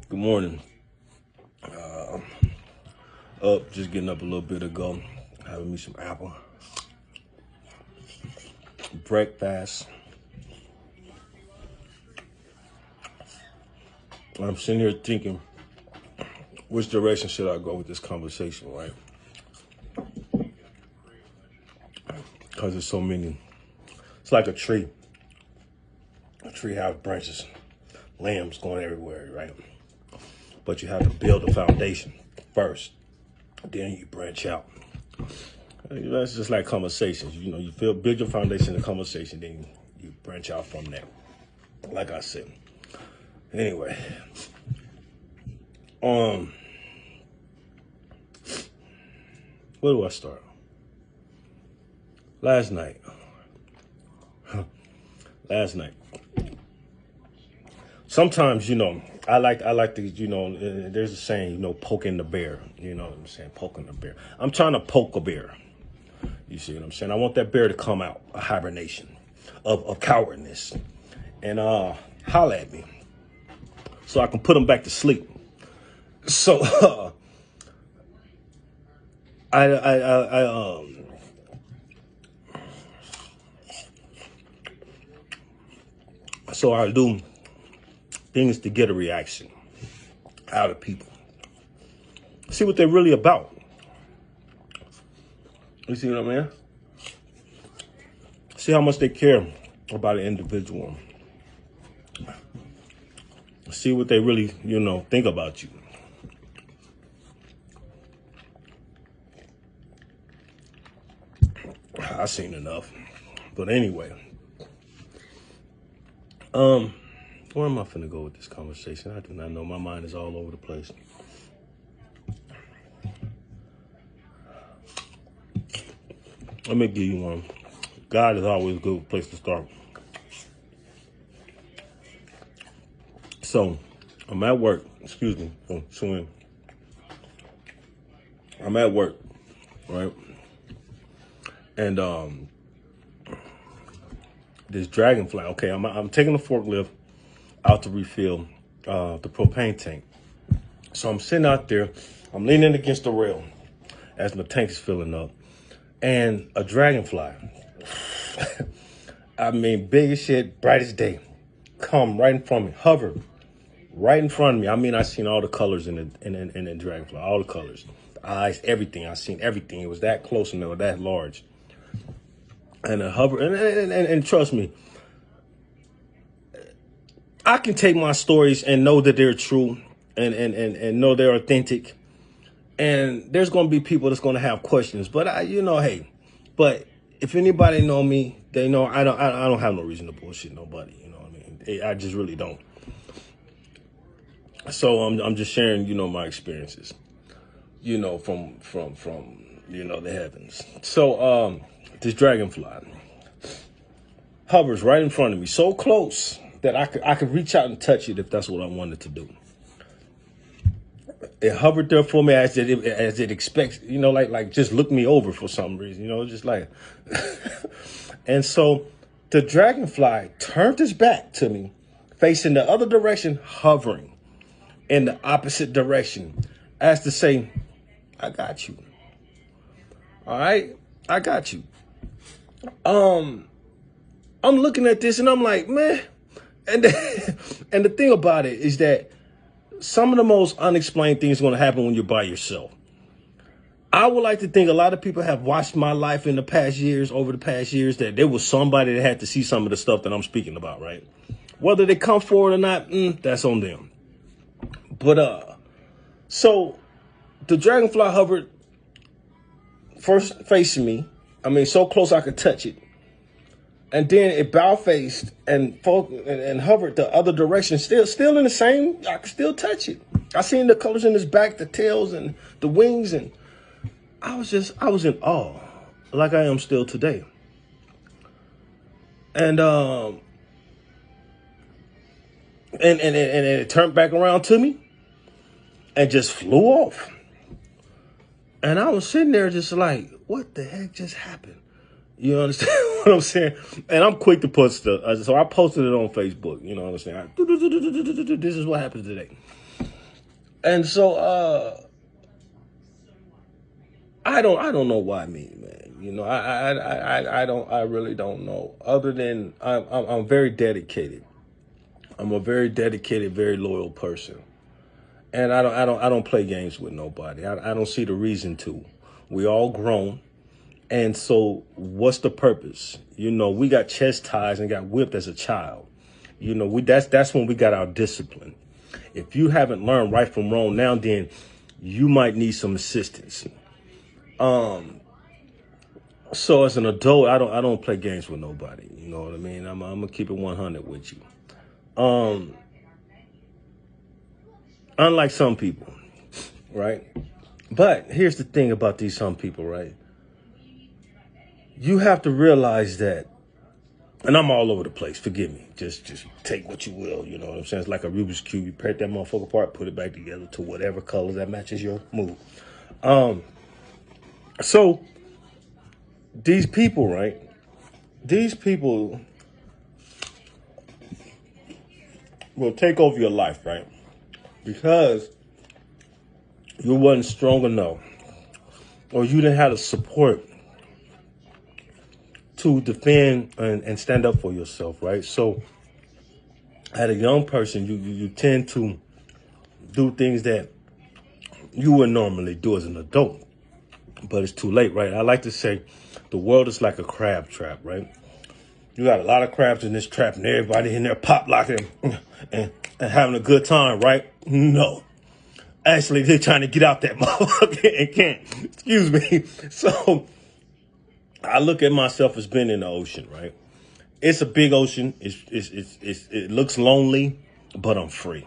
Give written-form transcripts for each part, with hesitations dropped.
Good morning. Up, just getting up a little bit ago, having me some apple breakfast. I'm sitting here thinking, which direction should I go with this conversation, right? Because there's so many. It's like a tree. A tree has branches, limbs going everywhere, right? But you have to build a foundation first. Then you branch out. That's just like conversations. You build your foundation in conversation, then you branch out from there. Like I said. Anyway, where do I start? Last night. Sometimes, I like to, there's a saying, poking the bear. You know what I'm saying? Poking the bear. I'm trying to poke a bear. You see what I'm saying? I want that bear to come out, a hibernation of cowardness, and holler at me so I can put him back to sleep. So I do things to get a reaction out of people. See what they're really about. You see what I mean? See how much they care about an individual. See what they really, think about you. I've seen enough. But anyway, where am I finna go with this conversation? I do not know. My mind is all over the place. Let me give you one. God is always a good place to start. So, I'm at work. Excuse me. Swing. I'm at work, right? And this dragonfly. Okay, I'm taking the forklift out to refill the propane tank. So I'm sitting out there. I'm leaning against the rail as my tank is filling up, and a dragonfly. I mean, big as shit, bright as day, come right in front of me, hover right in front of me. I mean, I seen all the colors in the dragonfly, all the colors, the eyes, everything. I seen everything. It was that close and they were that large. And a hover, and trust me, I can take my stories and know that they're true and know they're authentic. And there's going to be people that's going to have questions, but hey, but if anybody know me, they know I don't have no reason to bullshit nobody. You know what I mean? I just really don't. So I'm just sharing, my experiences, from the heavens. So this dragonfly hovers right in front of me, so close that I could reach out and touch it if that's what I wanted to do. It hovered there for me as it expects, like just look me over for some reason, just like. And so the dragonfly turned its back to me, facing the other direction, hovering in the opposite direction, as to say, I got you. All right, I got you. I'm looking at this and I'm like, man, and and the thing about it is that some of the most unexplained things are going to happen when you're by yourself. I would like to think a lot of people have watched my life over the past years, that there was somebody that had to see some of the stuff that I'm speaking about, right? Whether they come forward or not, that's on them. But, so the dragonfly hovered first facing me. I mean, so close I could touch it. And then it bow-faced and hovered the other direction, still in the same, I could still touch it. I seen the colors in its back, the tails and the wings, and I was in awe, like I am still today. And it turned back around to me and just flew off. And I was sitting there just like, what the heck just happened? You understand what I'm saying? And I'm quick to put stuff. So I posted it on Facebook. You know what I'm saying? This is what happened today. And so I don't know why me, man. You know, I really don't know. Other than I'm very dedicated. I'm a very dedicated, very loyal person. And I don't play games with nobody. I don't see the reason to. We all grown. And so what's the purpose? You know, we got chastised and got whipped as a child. You know, that's when we got our discipline. If you haven't learned right from wrong now, then you might need some assistance. So as an adult, I don't play games with nobody. You know what I mean? I'm gonna keep it 100 with you. Um, Unlike some people, right? But here's the thing about these some people, right? You have to realize that, and I'm all over the place. Forgive me. Just take what you will. You know what I'm saying? It's like a Rubik's cube. You break that motherfucker apart, put it back together to whatever color that matches your mood. So these people, right? These people will take over your life, right? Because you wasn't strong enough, or you didn't have the support to defend and stand up for yourself, right? So, as a young person, you tend to do things that you would normally do as an adult, but it's too late, right? I like to say the world is like a crab trap, right? You got a lot of crabs in this trap, and everybody in there pop locking and having a good time, right? No. Actually, they're trying to get out that motherfucker and can't. Excuse me. So I look at myself as being in the ocean, right? It's a big ocean. It looks lonely, but I'm free.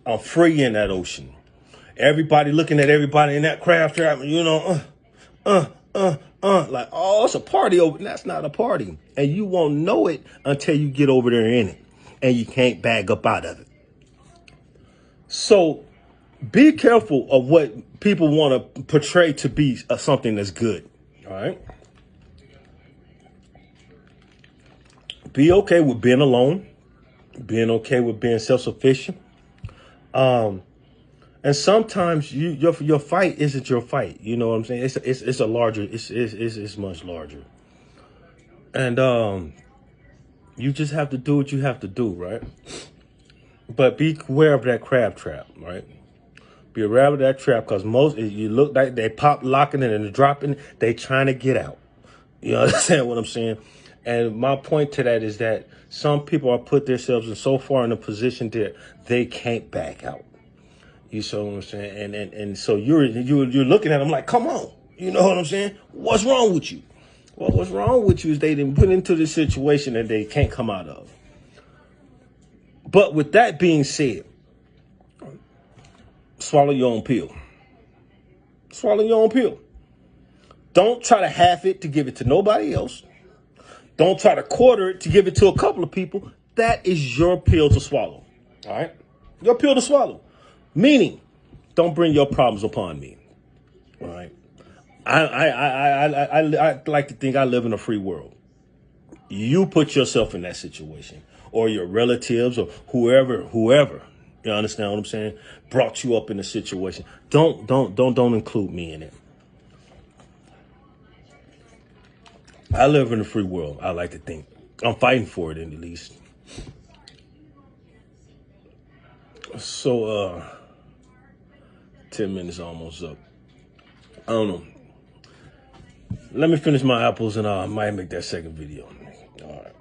I'm free in that ocean. Everybody looking at everybody in that crab trap, you know, like, oh, it's a party over. That's not a party. And you won't know it until you get over there in it. And you can't bag up out of it. So be careful of what people want to portray to be something that's good. All right. Be okay with being alone. Being okay with being self-sufficient. And sometimes your fight isn't your fight. You know what I'm saying? It's a larger. It's much larger. And you just have to do what you have to do, right? But be aware of that crab trap, right? Be aware of that trap, because most you look like they pop locking it and dropping, they trying to get out. You understand what I'm saying? And my point to that is that some people are put themselves in so far in a position that they can't back out. You see what I'm saying? And so you're looking at them like, come on. You know what I'm saying? What's wrong with you? Well, what's wrong with you is they didn't put into this situation that they can't come out of. But with that being said, swallow your own pill. Swallow your own pill. Don't try to half it to give it to nobody else. Don't try to quarter it to give it to a couple of people. That is your pill to swallow. All right? Your pill to swallow. Meaning, don't bring your problems upon me. All right? I like to think I live in a free world. You put yourself in that situation, or your relatives, or whoever, you understand what I'm saying, brought you up in the situation. Don't include me in it. I live in a free world. I like to think I'm fighting for it, at least. So 10 minutes almost up. I don't know. Let me finish my apples and I might make that second video. All right.